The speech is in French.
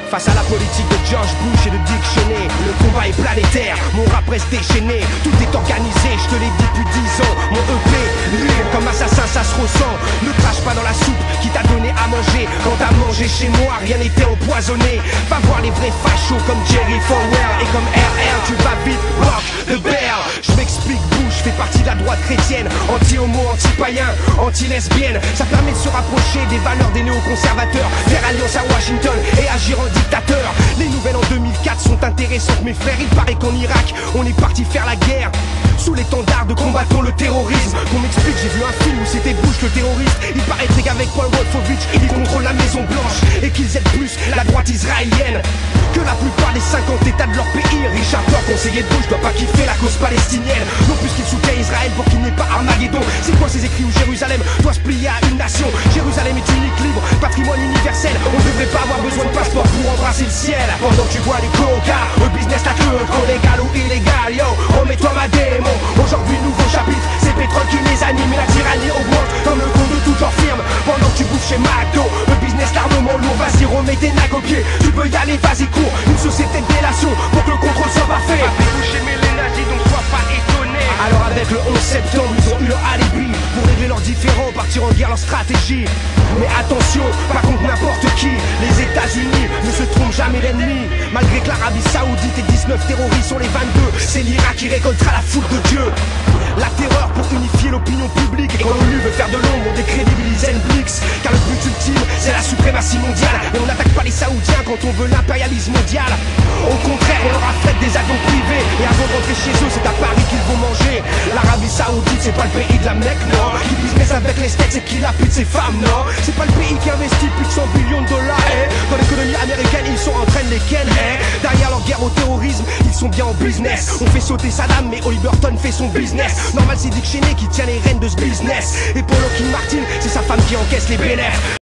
Face à la politique de George Bush et de Dick Cheney, le combat est planétaire, mon rap reste déchaîné. Tout est organisé, je te l'ai dit depuis 10 ans. Mon EP, libre comme assassin, ça se ressent. Ne crache pas dans la soupe qui t'a donné à manger. Quand t'as mangé chez moi, rien n'était empoisonné. Va voir les vrais fachos comme Jerry Falwell et comme RR, tu vas vite, rock the bear. Je m'explique, Bush fait partie de la droite chrétienne, anti-homo, anti-païen, anti-lesbienne. Ça permet de se rapprocher des valeurs des néoconservateurs, faire alliance à Washington et agir en dictateur. Les nouvelles en 2004 sont intéressantes mes frères. Il paraît qu'en Irak on est parti faire la guerre sous l'étendard de combattons le terrorisme. Qu'on m'explique, j'ai vu un film où c'était Bush le terroriste. Il paraîtrait qu'avec Paul Wolfowitz il contrôle la Maison Blanche et qu'ils aident plus la droite israélienne que la plupart des 50 états de leur pays. Richard Thor, conseiller de Bush, doit pas kiffer la cause palestinienne, non plus qu'il soutient Israël pour qu'il n'y ait pas Armageddon. C'est quoi ces écrits où Jérusalem doit se plier à une nation? Jérusalem est unique, libre, patrimoine universel. On devrait pas avoir besoin de passeport pour embrasser le ciel. Pendant que tu vois du coca, le business ta queue, trop légal ou illégal, yo, remets-toi ma démon. Aujourd'hui nouveau chapitre, c'est pétrole qui les anime et la tyrannie augmente comme le compte de toutes leurs firmes. Pendant que tu bouffes chez McDo, le business l'armement lourd, vas-y remets tes nags au pied. Tu peux y aller, vas-y cours, une société de délation pour que le contrôle soit parfait. Boucher mais les nazis donc sois pas étonné. Alors avec le 11 septembre, ils ont eu leur alibi pour régler leurs différends, partir en guerre, leur stratégie. Mais attention, pas contre n'importe qui. Les États-Unis ne se trompent jamais d'ennemis. Malgré que l'Arabie Saoudite et 19 terroristes sont les 22, c'est l'Irak qui récoltera la foudre de Dieu. La terreur pour unifier l'opinion publique. Et quand l'ONU veut faire de l'ombre, on décrédibilise Blix. Car le but ultime, c'est la suprématie mondiale. Et on n'attaque pas les Saoudiens quand on veut l'impérialisme mondial. Au contraire, on leur affrète des avions privés. Et avant de rentrer chez eux, c'est à Paris qu'ils vont manger. L'Arabie Saoudite, c'est pas le pays de la Mecque, non. Qui business avec les steaks, c'est qui lapide ses femmes, non. C'est pas le pays qui investit plus de 100 billions de dollars, eh. Dans l'économie américaine, ils sont en train de les ken, eh. Derrière leur guerre au terrorisme, ils sont bien en business. On fait sauter Saddam, mais Oliver Burton fait son business. Normal, c'est Dick Cheney qui tient les rênes de ce business. Et pour Lockheed Martin, c'est sa femme qui encaisse les bénéfices.